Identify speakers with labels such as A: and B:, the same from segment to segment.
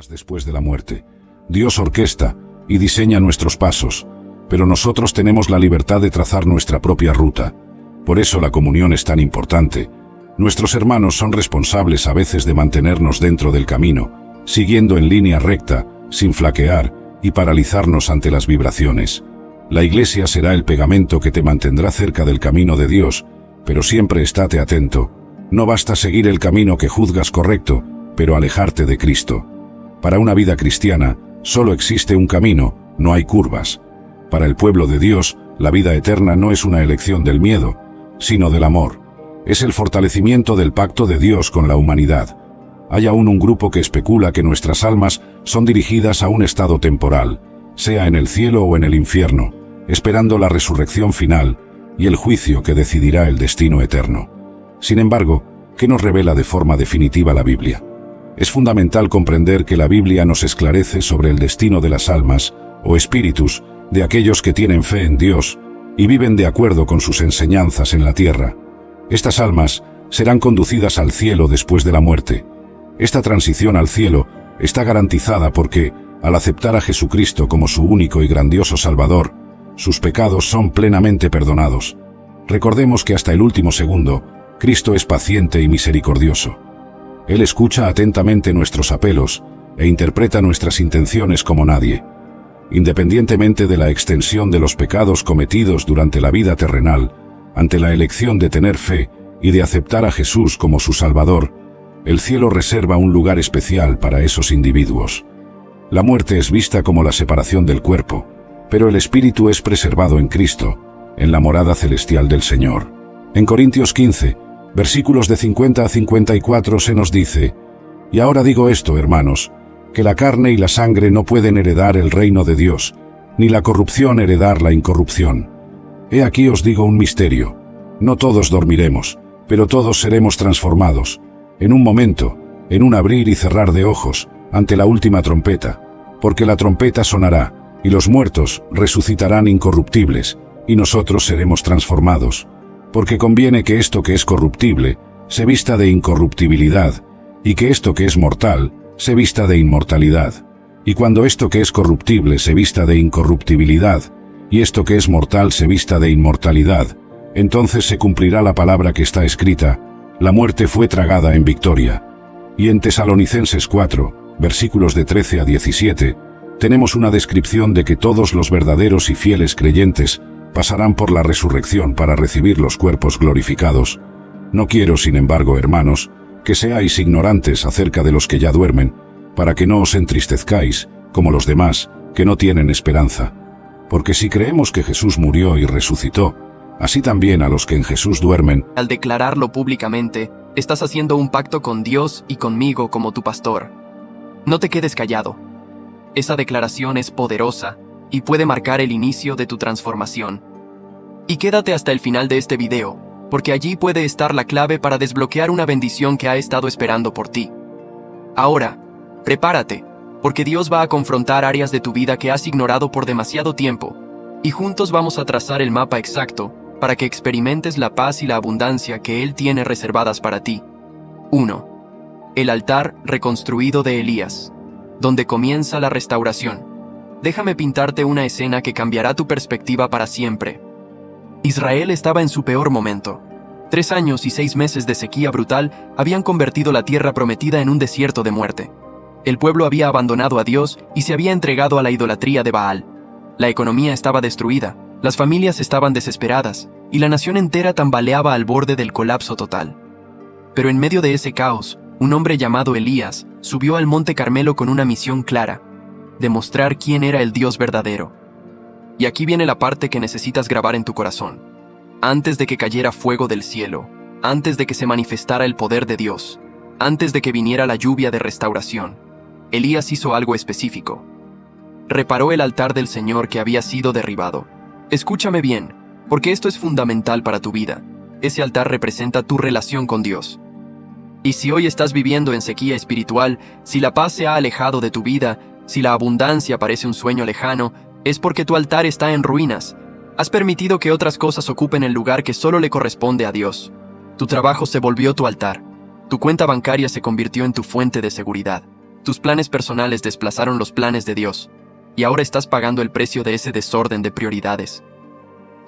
A: Después de la muerte. Dios orquesta y diseña nuestros pasos, pero nosotros tenemos la libertad de trazar nuestra propia ruta. Por eso la comunión es tan importante. Nuestros hermanos son responsables a veces de mantenernos dentro del camino, siguiendo en línea recta, sin flaquear y paralizarnos ante las vibraciones. La Iglesia será el pegamento que te mantendrá cerca del camino de Dios, pero siempre estate atento. No basta seguir el camino que juzgas correcto, pero alejarte de Cristo. Para una vida cristiana, solo existe un camino, no hay curvas. Para el pueblo de Dios, la vida eterna no es una elección del miedo, sino del amor. Es el fortalecimiento del pacto de Dios con la humanidad. Hay aún un grupo que especula que nuestras almas son dirigidas a un estado temporal, sea en el cielo o en el infierno, esperando la resurrección final y el juicio que decidirá el destino eterno. Sin embargo, ¿qué nos revela de forma definitiva la Biblia? Es fundamental comprender que la Biblia nos esclarece sobre el destino de las almas, o espíritus, de aquellos que tienen fe en Dios y viven de acuerdo con sus enseñanzas en la tierra. Estas almas serán conducidas al cielo después de la muerte. Esta transición al cielo está garantizada porque, al aceptar a Jesucristo como su único y grandioso Salvador, sus pecados son plenamente perdonados. Recordemos que hasta el último segundo, Cristo es paciente y misericordioso. Él escucha atentamente nuestros apelos e interpreta nuestras intenciones como nadie. Independientemente de la extensión de los pecados cometidos durante la vida terrenal, ante la elección de tener fe y de aceptar a Jesús como su Salvador, el cielo reserva un lugar especial para esos individuos. La muerte es vista como la separación del cuerpo, pero el espíritu es preservado en Cristo, en la morada celestial del Señor. En Corintios 15, versículos de 50 a 54 se nos dice: «Y ahora digo esto, hermanos, que la carne y la sangre no pueden heredar el reino de Dios, ni la corrupción heredar la incorrupción. He aquí os digo un misterio. No todos dormiremos, pero todos seremos transformados, en un momento, en un abrir y cerrar de ojos, ante la última trompeta, porque la trompeta sonará, y los muertos resucitarán incorruptibles, y nosotros seremos transformados. Porque conviene que esto que es corruptible se vista de incorruptibilidad, y que esto que es mortal se vista de inmortalidad. Y cuando esto que es corruptible se vista de incorruptibilidad, y esto que es mortal se vista de inmortalidad, entonces se cumplirá la palabra que está escrita: la muerte fue tragada en victoria». Y en Tesalonicenses 4, versículos de 13 a 17, tenemos una descripción de que todos los verdaderos y fieles creyentes pasarán por la resurrección para recibir los cuerpos glorificados. No quiero, sin embargo, hermanos, que seáis ignorantes acerca de los que ya duermen, para que no os entristezcáis, como los demás, que no tienen esperanza. Porque si creemos que Jesús murió y resucitó, así también a los que en Jesús duermen.
B: Al declararlo públicamente, estás haciendo un pacto con Dios y conmigo como tu pastor. No te quedes callado. Esa declaración es poderosa y puede marcar el inicio de tu transformación. Y quédate hasta el final de este video, porque allí puede estar la clave para desbloquear una bendición que ha estado esperando por ti. Ahora, prepárate, porque Dios va a confrontar áreas de tu vida que has ignorado por demasiado tiempo, y juntos vamos a trazar el mapa exacto para que experimentes la paz y la abundancia que Él tiene reservadas para ti. 1. El altar reconstruido de Elías, donde comienza la restauración. Déjame pintarte una escena que cambiará tu perspectiva para siempre. Israel estaba en su peor momento. 3 años y 6 meses de sequía brutal habían convertido la tierra prometida en un desierto de muerte. El pueblo había abandonado a Dios y se había entregado a la idolatría de Baal. La economía estaba destruida, las familias estaban desesperadas, y la nación entera tambaleaba al borde del colapso total. Pero en medio de ese caos, un hombre llamado Elías subió al Monte Carmelo con una misión clara: demostrar quién era el Dios verdadero. Y aquí viene la parte que necesitas grabar en tu corazón. Antes de que cayera fuego del cielo, antes de que se manifestara el poder de Dios, antes de que viniera la lluvia de restauración, Elías hizo algo específico. Reparó el altar del Señor que había sido derribado. Escúchame bien, porque esto es fundamental para tu vida. Ese altar representa tu relación con Dios. Y si hoy estás viviendo en sequía espiritual, si la paz se ha alejado de tu vida, si la abundancia parece un sueño lejano, es porque tu altar está en ruinas. Has permitido que otras cosas ocupen el lugar que solo le corresponde a Dios. Tu trabajo se volvió tu altar. Tu cuenta bancaria se convirtió en tu fuente de seguridad. Tus planes personales desplazaron los planes de Dios, y ahora estás pagando el precio de ese desorden de prioridades.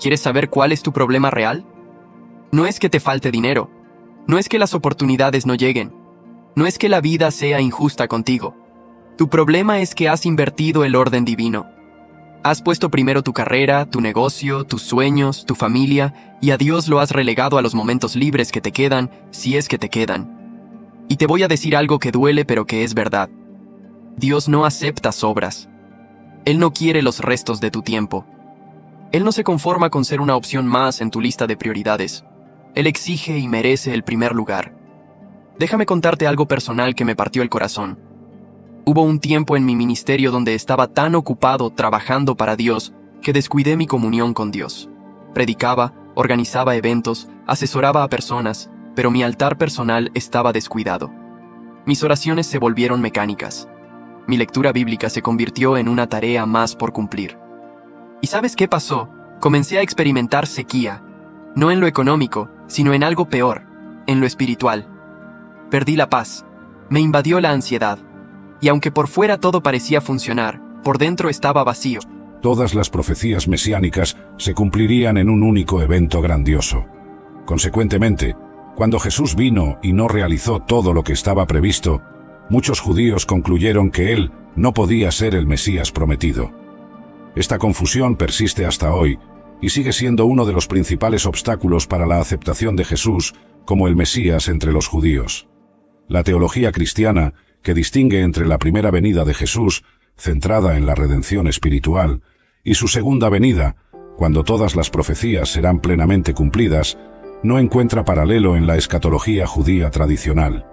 B: ¿Quieres saber cuál es tu problema real? No es que te falte dinero, no es que las oportunidades no lleguen, no es que la vida sea injusta contigo. Tu problema es que has invertido el orden divino. Has puesto primero tu carrera, tu negocio, tus sueños, tu familia, y a Dios lo has relegado a los momentos libres que te quedan, si es que te quedan. Y te voy a decir algo que duele pero que es verdad. Dios no acepta sobras. Él no quiere los restos de tu tiempo. Él no se conforma con ser una opción más en tu lista de prioridades. Él exige y merece el primer lugar. Déjame contarte algo personal que me partió el corazón. Hubo un tiempo en mi ministerio donde estaba tan ocupado trabajando para Dios que descuidé mi comunión con Dios. Predicaba, organizaba eventos, asesoraba a personas, pero mi altar personal estaba descuidado. Mis oraciones se volvieron mecánicas. Mi lectura bíblica se convirtió en una tarea más por cumplir. ¿Y sabes qué pasó? Comencé a experimentar sequía, no en lo económico, sino en algo peor, en lo espiritual. Perdí la paz, me invadió la ansiedad, y aunque por fuera todo parecía funcionar, por dentro estaba vacío.
A: Todas las profecías mesiánicas se cumplirían en un único evento grandioso. Consecuentemente, cuando Jesús vino y no realizó todo lo que estaba previsto, muchos judíos concluyeron que él no podía ser el Mesías prometido. Esta confusión persiste hasta hoy y sigue siendo uno de los principales obstáculos para la aceptación de Jesús como el Mesías entre los judíos. La teología cristiana, que distingue entre la primera venida de Jesús, centrada en la redención espiritual, y su segunda venida, cuando todas las profecías serán plenamente cumplidas, no encuentra paralelo en la escatología judía tradicional.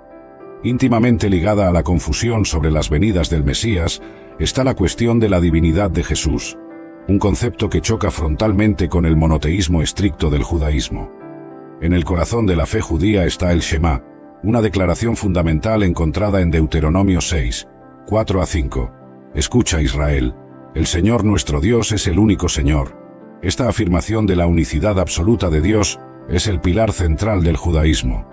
A: Íntimamente ligada a la confusión sobre las venidas del Mesías está la cuestión de la divinidad de Jesús, un concepto que choca frontalmente con el monoteísmo estricto del judaísmo. En el corazón de la fe judía está el Shema, una declaración fundamental encontrada en Deuteronomio 6, 4-5. Escucha, Israel, el Señor nuestro Dios es el único Señor. Esta afirmación de la unicidad absoluta de Dios es el pilar central del judaísmo.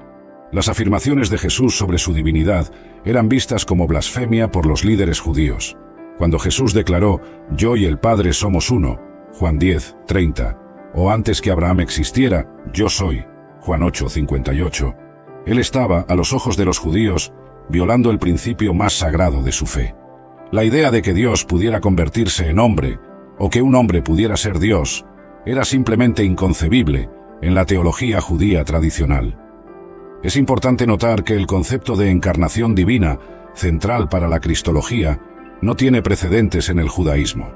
A: Las afirmaciones de Jesús sobre su divinidad eran vistas como blasfemia por los líderes judíos. Cuando Jesús declaró, «Yo y el Padre somos uno», Juan 10, 30, o antes que Abraham existiera, «Yo soy», Juan 8, 58, él estaba, a los ojos de los judíos, violando el principio más sagrado de su fe. La idea de que Dios pudiera convertirse en hombre, o que un hombre pudiera ser Dios, era simplemente inconcebible en la teología judía tradicional. Es importante notar que el concepto de encarnación divina, central para la cristología, no tiene precedentes en el judaísmo.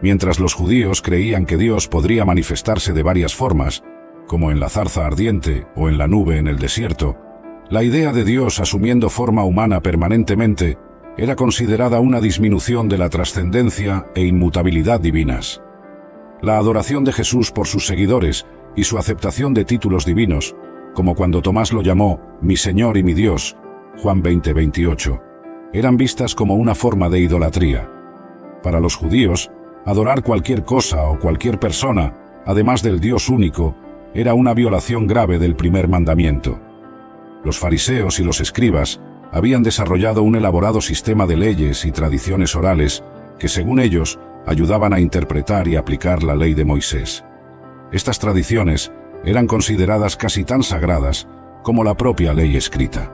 A: Mientras los judíos creían que Dios podría manifestarse de varias formas, como en la zarza ardiente o en la nube en el desierto, la idea de Dios asumiendo forma humana permanentemente era considerada una disminución de la trascendencia e inmutabilidad divinas. La adoración de Jesús por sus seguidores y su aceptación de títulos divinos, como cuando Tomás lo llamó «mi Señor y mi Dios», Juan 20, 28, eran vistas como una forma de idolatría. Para los judíos, adorar cualquier cosa o cualquier persona, además del Dios único, era una violación grave del primer mandamiento. Los fariseos y los escribas habían desarrollado un elaborado sistema de leyes y tradiciones orales que, según ellos, ayudaban a interpretar y aplicar la ley de Moisés. Estas tradiciones eran consideradas casi tan sagradas como la propia ley escrita.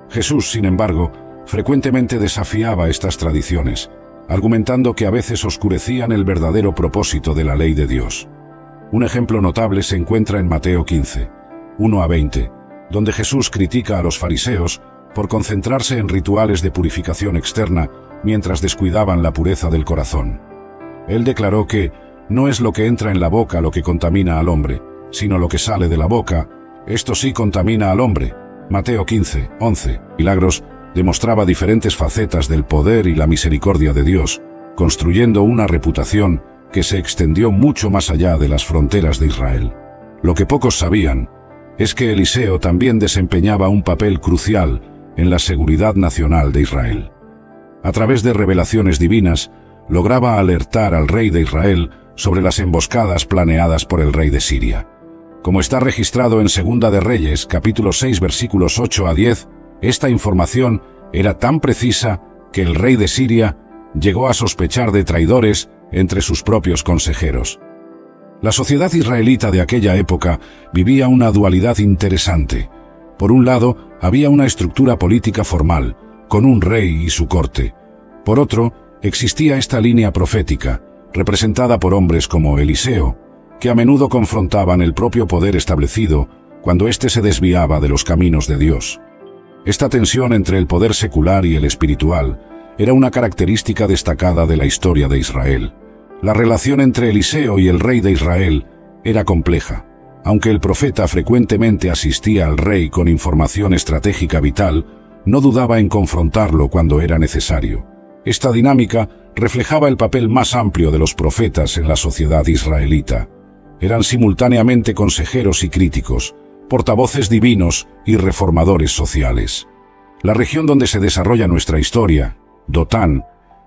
A: Jesús, sin embargo, frecuentemente desafiaba estas tradiciones, argumentando que a veces oscurecían el verdadero propósito de la ley de Dios. Un ejemplo notable se encuentra en Mateo 15, 1-20, donde Jesús critica a los fariseos por concentrarse en rituales de purificación externa mientras descuidaban la pureza del corazón. Él declaró que no es lo que entra en la boca lo que contamina al hombre, sino lo que sale de la boca, esto sí contamina al hombre. Mateo 15, 11. Milagros demostraba diferentes facetas del poder y la misericordia de Dios, construyendo una reputación que se extendió mucho más allá de las fronteras de Israel. Lo que pocos sabían es que Eliseo también desempeñaba un papel crucial en la seguridad nacional de Israel. A través de revelaciones divinas, lograba alertar al rey de Israel sobre las emboscadas planeadas por el rey de Siria. Como está registrado en Segunda de Reyes, capítulo 6, versículos 8-10, esta información era tan precisa que el rey de Siria llegó a sospechar de traidores entre sus propios consejeros. La sociedad israelita de aquella época vivía una dualidad interesante. Por un lado, había una estructura política formal, con un rey y su corte. Por otro, existía esta línea profética, representada por hombres como Eliseo, que a menudo confrontaban el propio poder establecido cuando éste se desviaba de los caminos de Dios. Esta tensión entre el poder secular y el espiritual era una característica destacada de la historia de Israel. La relación entre Eliseo y el rey de Israel era compleja. Aunque el profeta frecuentemente asistía al rey con información estratégica vital, no dudaba en confrontarlo cuando era necesario. Esta dinámica reflejaba el papel más amplio de los profetas en la sociedad israelita. Eran simultáneamente consejeros y críticos, portavoces divinos y reformadores sociales. La región donde se desarrolla nuestra historia, Dotán,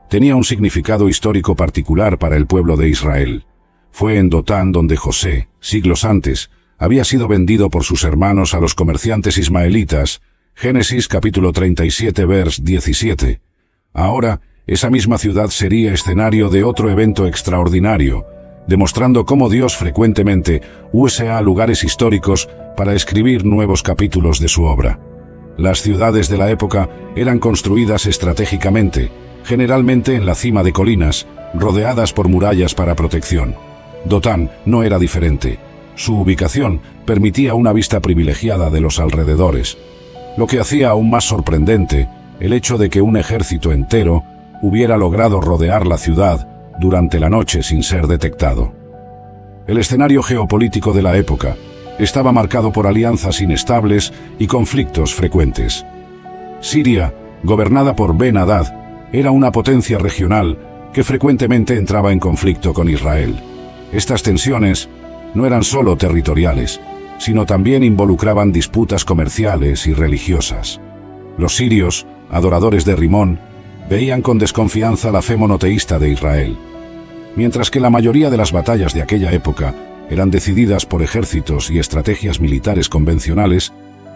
A: tenía un significado histórico particular para el pueblo de Israel. Fue en Dotán donde José, siglos antes, había sido vendido por sus hermanos a los comerciantes ismaelitas. Génesis capítulo 37 vers 17. Ahora, esa misma ciudad sería escenario de otro evento extraordinario, demostrando cómo Dios frecuentemente usa lugares históricos para escribir nuevos capítulos de su obra. Las ciudades de la época eran construidas estratégicamente, generalmente en la cima de colinas, rodeadas por murallas para protección. Dotán no era diferente. Su ubicación permitía una vista privilegiada de los alrededores, lo que hacía aún más sorprendente el hecho de que un ejército entero hubiera logrado rodear la ciudad durante la noche sin ser detectado. El escenario geopolítico de la época estaba marcado por alianzas inestables y conflictos frecuentes. Siria, gobernada por Ben-Hadad, era una potencia regional que frecuentemente entraba en conflicto con Israel. Estas tensiones no eran solo territoriales, sino también involucraban disputas comerciales y religiosas. Los sirios, adoradores de Rimón, veían con desconfianza la fe monoteísta de Israel. Mientras que la mayoría de las batallas de aquella época eran decididas por ejércitos y estrategias militares convencionales,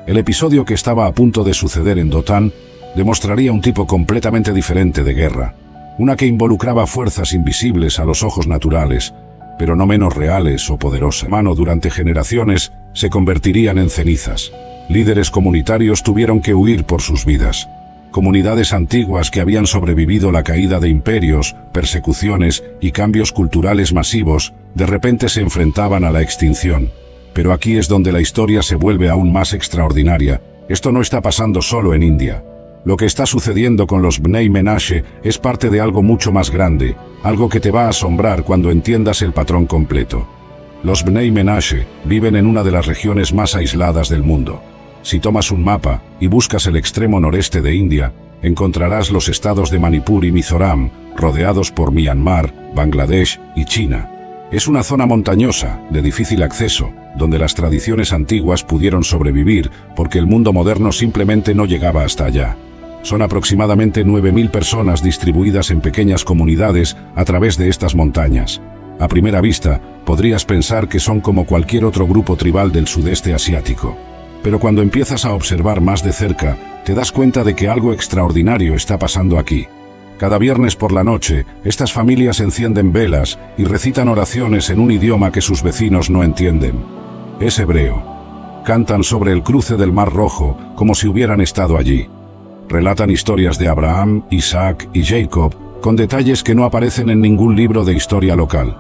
A: el episodio que estaba a punto de suceder en Dotán demostraría un tipo completamente diferente de guerra, una que involucraba fuerzas invisibles a los ojos naturales, pero no menos reales o poderosas. Durante generaciones se convertirían en cenizas. Líderes comunitarios tuvieron que huir por sus vidas. Comunidades antiguas que habían sobrevivido la caída de imperios, persecuciones y cambios culturales masivos, de repente se enfrentaban a la extinción. Pero aquí es donde la historia se vuelve aún más extraordinaria. Esto no está pasando solo en India. Lo que está sucediendo con los Bnei Menashe es parte de algo mucho más grande, algo que te va a asombrar cuando entiendas el patrón completo. Los Bnei Menashe viven en una de las regiones más aisladas del mundo. Si tomas un mapa y buscas el extremo noreste de India, encontrarás los estados de Manipur y Mizoram, rodeados por Myanmar, Bangladesh y China. Es una zona montañosa, de difícil acceso, donde las tradiciones antiguas pudieron sobrevivir porque el mundo moderno simplemente no llegaba hasta allá. Son aproximadamente 9.000 personas distribuidas en pequeñas comunidades a través de estas montañas. A primera vista, podrías pensar que son como cualquier otro grupo tribal del sudeste asiático. Pero cuando empiezas a observar más de cerca, te das cuenta de que algo extraordinario está pasando aquí. Cada viernes por la noche, estas familias encienden velas y recitan oraciones en un idioma que sus vecinos no entienden. Es hebreo. Cantan sobre el cruce del Mar Rojo como si hubieran estado allí. Relatan historias de Abraham, Isaac y Jacob, con detalles que no aparecen en ningún libro de historia local.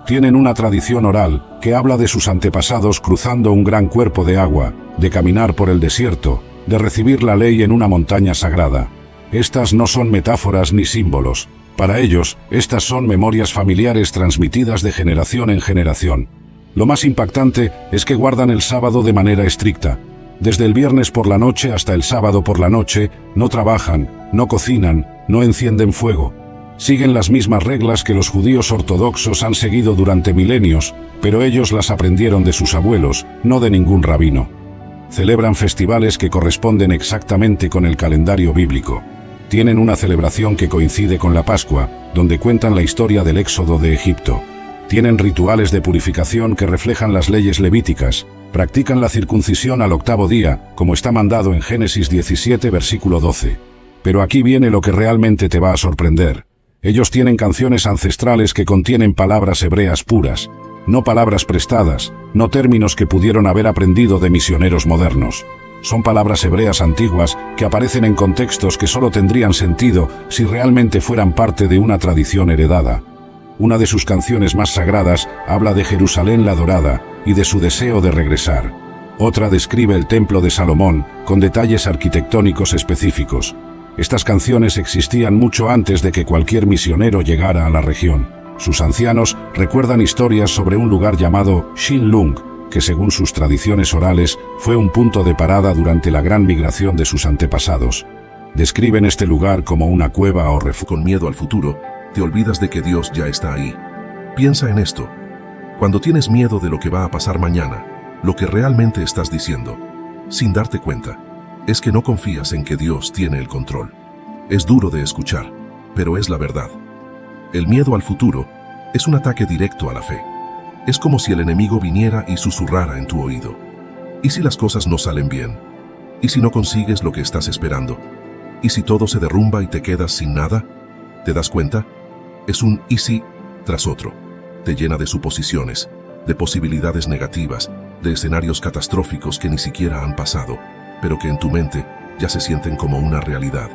A: Tienen una tradición oral que habla de sus antepasados cruzando un gran cuerpo de agua, de caminar por el desierto, de recibir la ley en una montaña sagrada. Estas no son metáforas ni símbolos. Para ellos, estas son memorias familiares transmitidas de generación en generación. Lo más impactante es que guardan el sábado de manera estricta. Desde el viernes por la noche hasta el sábado por la noche, no trabajan, no cocinan, no encienden fuego. Siguen las mismas reglas que los judíos ortodoxos han seguido durante milenios, pero ellos las aprendieron de sus abuelos, no de ningún rabino. Celebran festivales que corresponden exactamente con el calendario bíblico. Tienen una celebración que coincide con la Pascua, donde cuentan la historia del éxodo de Egipto. Tienen rituales de purificación que reflejan las leyes levíticas. Practican la circuncisión al 8º día, como está mandado en Génesis 17 versículo 12. Pero aquí viene lo que realmente te va a sorprender. Ellos tienen canciones ancestrales que contienen palabras hebreas puras, no palabras prestadas, no términos que pudieron haber aprendido de misioneros modernos. Son palabras hebreas antiguas que aparecen en contextos que solo tendrían sentido si realmente fueran parte de una tradición heredada. Una de sus canciones más sagradas habla de Jerusalén la dorada y de su deseo de regresar. Otra describe el templo de Salomón con detalles arquitectónicos específicos. Estas canciones existían mucho antes de que cualquier misionero llegara a la región. Sus ancianos recuerdan historias sobre un lugar llamado Shinlung, que según sus tradiciones orales fue un punto de parada durante la gran migración de sus antepasados. Describen este lugar como una cueva o refugio.
C: Con miedo al futuro, te olvidas de que Dios ya está ahí. Piensa en esto. Cuando tienes miedo de lo que va a pasar mañana, lo que realmente estás diciendo, sin darte cuenta, es que no confías en que Dios tiene el control. Es duro de escuchar, pero es la verdad. El miedo al futuro es un ataque directo a la fe. Es como si el enemigo viniera y susurrara en tu oído. ¿Y si las cosas no salen bien? ¿Y si no consigues lo que estás esperando? ¿Y si todo se derrumba y te quedas sin nada? ¿Te das cuenta? Es un ¿y si? Tras otro. Te llena de suposiciones, de posibilidades negativas, de escenarios catastróficos que ni siquiera han pasado, pero que en tu mente ya se sienten como una realidad.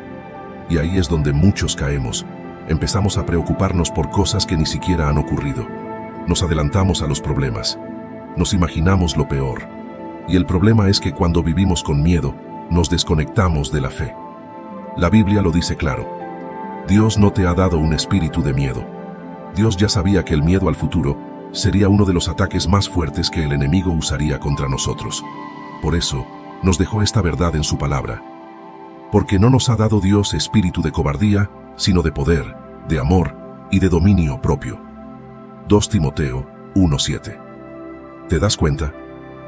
C: Y ahí es donde muchos caemos. Empezamos a preocuparnos por cosas que ni siquiera han ocurrido. Nos adelantamos a los problemas. Nos imaginamos lo peor. Y el problema es que cuando vivimos con miedo, nos desconectamos de la fe. La Biblia lo dice claro. Dios no te ha dado un espíritu de miedo. Dios ya sabía que el miedo al futuro sería uno de los ataques más fuertes que el enemigo usaría contra nosotros. Por eso, nos dejó esta verdad en su palabra. Porque no nos ha dado Dios espíritu de cobardía, sino de poder, de amor y de dominio propio. 2 Timoteo 1:7. ¿Te das cuenta?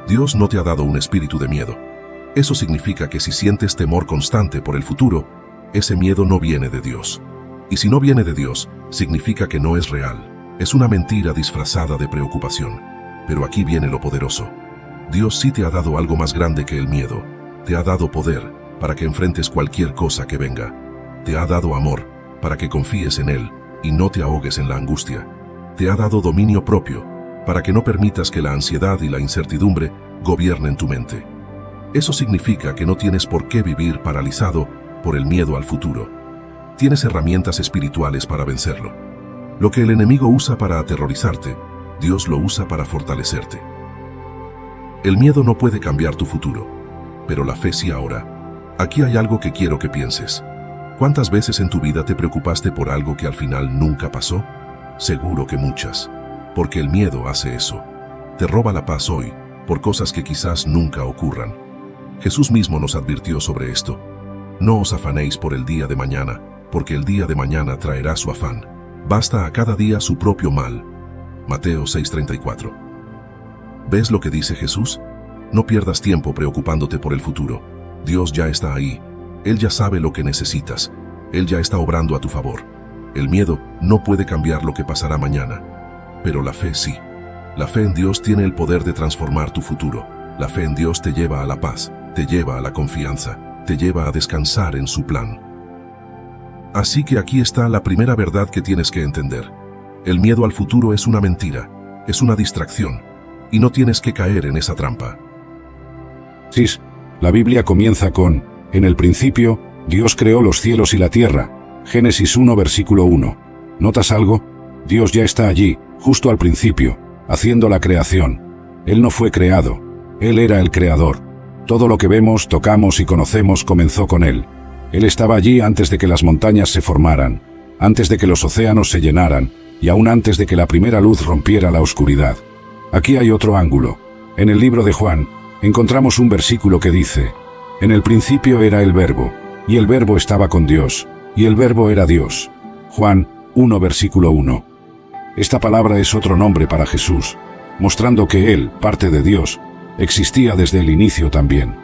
C: Dios no te ha dado un espíritu de miedo. Eso significa que si sientes temor constante por el futuro, ese miedo no viene de Dios. Y si no viene de Dios, significa que no es real. Es una mentira disfrazada de preocupación. Pero aquí viene lo poderoso. Dios sí te ha dado algo más grande que el miedo. Te ha dado poder para que enfrentes cualquier cosa que venga. Te ha dado amor para que confíes en Él y no te ahogues en la angustia. Te ha dado dominio propio para que no permitas que la ansiedad y la incertidumbre gobiernen tu mente. Eso significa que no tienes por qué vivir paralizado por el miedo al futuro. Tienes herramientas espirituales para vencerlo. Lo que el enemigo usa para aterrorizarte, Dios lo usa para fortalecerte. El miedo no puede cambiar tu futuro, pero la fe sí ahora. Aquí hay algo que quiero que pienses. ¿Cuántas veces en tu vida te preocupaste por algo que al final nunca pasó? Seguro que muchas. Porque el miedo hace eso. Te roba la paz hoy, por cosas que quizás nunca ocurran. Jesús mismo nos advirtió sobre esto. No os afanéis por el día de mañana, porque el día de mañana traerá su afán. Basta a cada día su propio mal. Mateo 6:34. ¿Ves lo que dice Jesús? No pierdas tiempo preocupándote por el futuro. Dios ya está ahí. Él ya sabe lo que necesitas. Él ya está obrando a tu favor. El miedo no puede cambiar lo que pasará mañana. Pero la fe sí. La fe en Dios tiene el poder de transformar tu futuro. La fe en Dios te lleva a la paz, te lleva a la confianza, te lleva a descansar en su plan. Así que aquí está la primera verdad que tienes que entender. El miedo al futuro es una mentira, es una distracción, y no tienes que caer en esa trampa.
A: Sí, la Biblia comienza con, en el principio, Dios creó los cielos y la tierra. Génesis 1, versículo 1. ¿Notas algo? Dios ya está allí, justo al principio, haciendo la creación. Él no fue creado, Él era el creador. Todo lo que vemos, tocamos y conocemos comenzó con Él. Él estaba allí antes de que las montañas se formaran, antes de que los océanos se llenaran, y aún antes de que la primera luz rompiera la oscuridad. Aquí hay otro ángulo. En el libro de Juan, encontramos un versículo que dice, en el principio era el Verbo, y el Verbo estaba con Dios, y el Verbo era Dios. Juan 1, versículo 1. Esta palabra es otro nombre para Jesús, mostrando que Él, parte de Dios, existía desde el inicio también.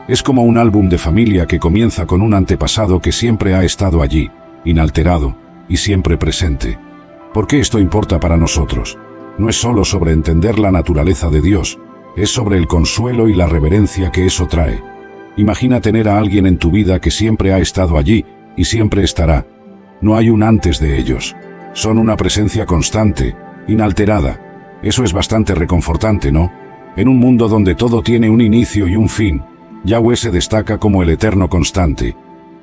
A: Es como un álbum de familia que comienza con un antepasado que siempre ha estado allí, inalterado y siempre presente. ¿Por qué esto importa para nosotros? No es solo sobre entender la naturaleza de Dios, es sobre el consuelo y la reverencia que eso trae. Imagina tener a alguien en tu vida que siempre ha estado allí y siempre estará. No hay un antes de ellos. Son una presencia constante, inalterada. Eso es bastante reconfortante, ¿no? En un mundo donde todo tiene un inicio y un fin, Yahweh se destaca como el eterno constante.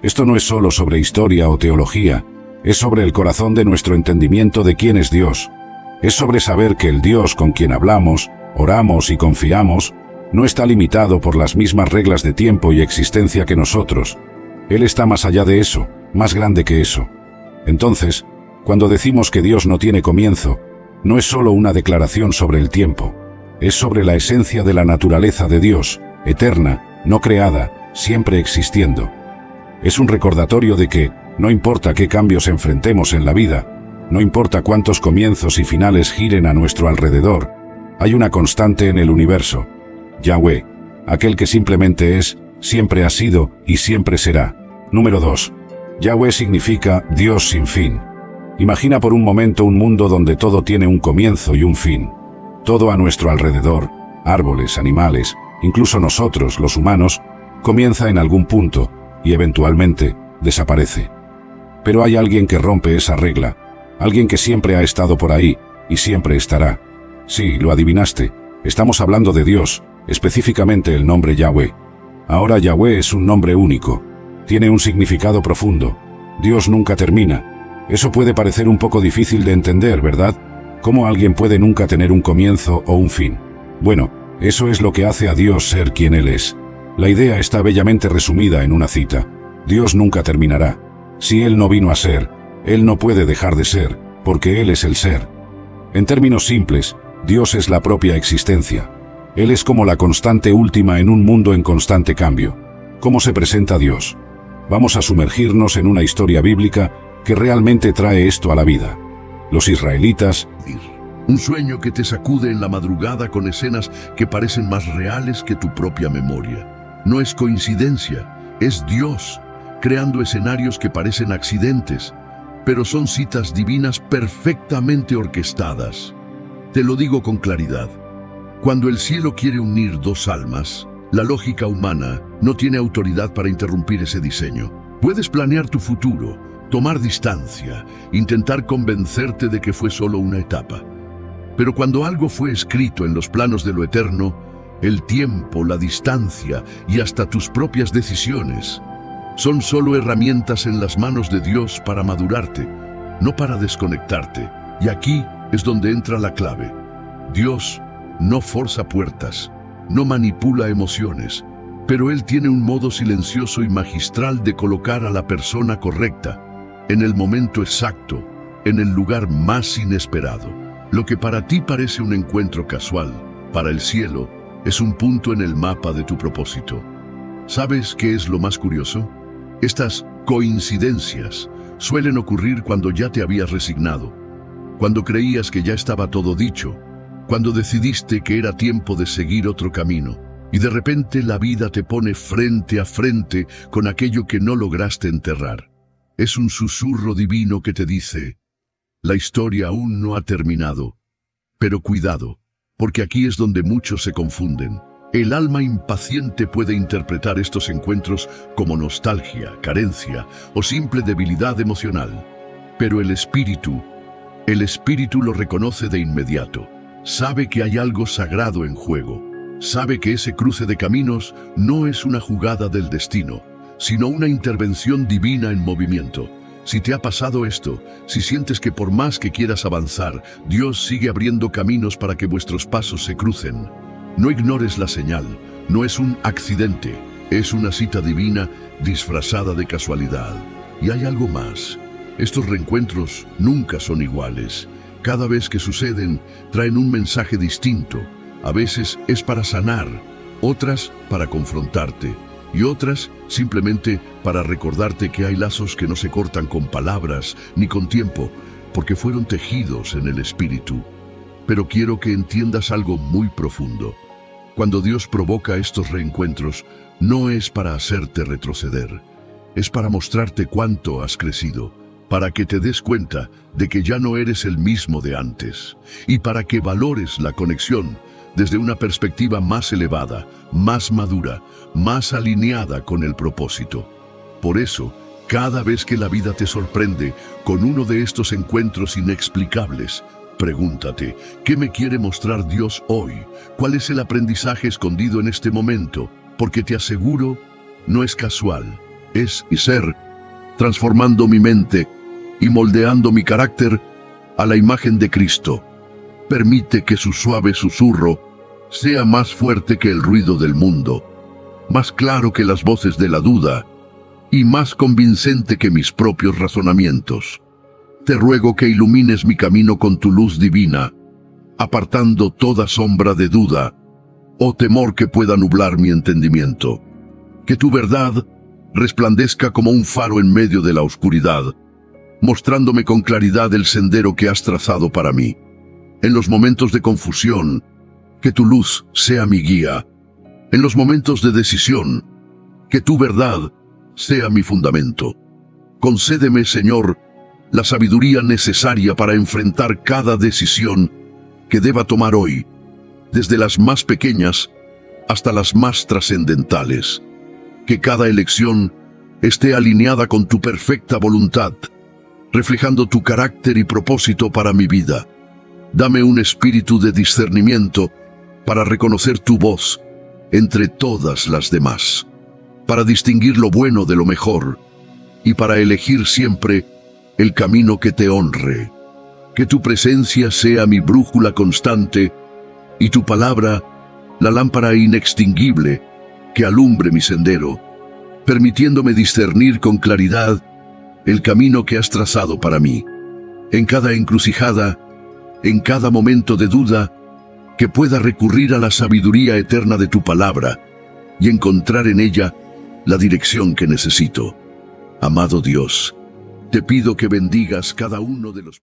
A: Esto no es solo sobre historia o teología, es sobre el corazón de nuestro entendimiento de quién es Dios. Es sobre saber que el Dios con quien hablamos, oramos y confiamos, no está limitado por las mismas reglas de tiempo y existencia que nosotros. Él está más allá de eso, más grande que eso. Entonces, cuando decimos que Dios no tiene comienzo, no es solo una declaración sobre el tiempo, es sobre la esencia de la naturaleza de Dios, eterna, no creada, siempre existiendo. Es un recordatorio de que, no importa qué cambios enfrentemos en la vida, no importa cuántos comienzos y finales giren a nuestro alrededor, hay una constante en el universo. Yahweh, aquel que simplemente es, siempre ha sido y siempre será. Número 2. Yahweh significa Dios sin fin. Imagina por un momento un mundo donde todo tiene un comienzo y un fin. Todo a nuestro alrededor, árboles, animales, incluso nosotros, los humanos, comienza en algún punto y eventualmente desaparece. Pero hay alguien que rompe esa regla, alguien que siempre ha estado por ahí y siempre estará. Sí, lo adivinaste, estamos hablando de Dios, específicamente el nombre Yahweh. Ahora Yahweh es un nombre único, tiene un significado profundo. Dios nunca termina. Eso puede parecer un poco difícil de entender, ¿verdad? ¿Cómo alguien puede nunca tener un comienzo o un fin? Bueno, eso es lo que hace a Dios ser quien Él es. La idea está bellamente resumida en una cita. Dios nunca terminará. Si Él no vino a ser, Él no puede dejar de ser, porque Él es el ser. En términos simples, Dios es la propia existencia. Él es como la constante última en un mundo en constante cambio. ¿Cómo se presenta Dios? Vamos a sumergirnos en una historia bíblica que realmente trae esto a la vida. Los israelitas,
D: un sueño que te sacude en la madrugada con escenas que parecen más reales que tu propia memoria. No es coincidencia, es Dios, creando escenarios que parecen accidentes, pero son citas divinas perfectamente orquestadas. Te lo digo con claridad. Cuando el cielo quiere unir dos almas, la lógica humana no tiene autoridad para interrumpir ese diseño. Puedes planear tu futuro, tomar distancia, intentar convencerte de que fue solo una etapa. Pero cuando algo fue escrito en los planos de lo eterno, el tiempo, la distancia y hasta tus propias decisiones son solo herramientas en las manos de Dios para madurarte, no para desconectarte. Y aquí es donde entra la clave. Dios no forza puertas, no manipula emociones, pero Él tiene un modo silencioso y magistral de colocar a la persona correcta, en el momento exacto, en el lugar más inesperado. Lo que para ti parece un encuentro casual, para el cielo, es un punto en el mapa de tu propósito. ¿Sabes qué es lo más curioso? Estas coincidencias suelen ocurrir cuando ya te habías resignado, cuando creías que ya estaba todo dicho, cuando decidiste que era tiempo de seguir otro camino, y de repente la vida te pone frente a frente con aquello que no lograste enterrar. Es un susurro divino que te dice: la historia aún no ha terminado. Pero cuidado, porque aquí es donde muchos se confunden. El alma impaciente puede interpretar estos encuentros como nostalgia, carencia o simple debilidad emocional. Pero el espíritu lo reconoce de inmediato. Sabe que hay algo sagrado en juego. Sabe que ese cruce de caminos no es una jugada del destino, sino una intervención divina en movimiento. Si te ha pasado esto, si sientes que por más que quieras avanzar, Dios sigue abriendo caminos para que vuestros pasos se crucen, no ignores la señal. No es un accidente, es una cita divina disfrazada de casualidad. Y hay algo más. Estos reencuentros nunca son iguales. Cada vez que suceden, traen un mensaje distinto. A veces es para sanar, otras para confrontarte, y otras simplemente para recordarte que hay lazos que no se cortan con palabras ni con tiempo, porque fueron tejidos en el espíritu. Pero quiero que entiendas algo muy profundo. Cuando Dios provoca estos reencuentros, no es para hacerte retroceder, es para mostrarte cuánto has crecido, para que te des cuenta de que ya no eres el mismo de antes, y para que valores la conexión desde una perspectiva más elevada, más madura, más alineada con el propósito. Por eso, Cada vez que la vida te sorprende con uno de estos encuentros inexplicables, pregúntate, ¿qué me quiere mostrar Dios hoy? ¿Cuál es el aprendizaje escondido en este momento? Porque te aseguro, no es casual, es y ser, transformando mi mente y moldeando mi carácter a la imagen de Cristo. Permite que su suave susurro sea más fuerte que el ruido del mundo, más claro que las voces de la duda y más convincente que mis propios razonamientos. Te ruego que ilumines mi camino con tu luz divina, apartando toda sombra de duda o temor que pueda nublar mi entendimiento. Que tu verdad resplandezca como un faro en medio de la oscuridad, mostrándome con claridad el sendero que has trazado para mí. En los momentos de confusión, que tu luz sea mi guía. En los momentos de decisión, que tu verdad sea mi fundamento. Concédeme, Señor, la sabiduría necesaria para enfrentar cada decisión que deba tomar hoy, desde las más pequeñas hasta las más trascendentales. Que cada elección esté alineada con tu perfecta voluntad, reflejando tu carácter y propósito para mi vida. Dame un espíritu de discernimiento para reconocer tu voz entre todas las demás, para distinguir lo bueno de lo mejor y para elegir siempre el camino que te honre. Que tu presencia sea mi brújula constante y tu palabra la lámpara inextinguible que alumbre mi sendero, permitiéndome discernir con claridad el camino que has trazado para mí. En cada encrucijada, en cada momento de duda, que pueda recurrir a la sabiduría eterna de tu palabra y encontrar en ella la dirección que necesito. Amado Dios, te pido que bendigas cada uno de los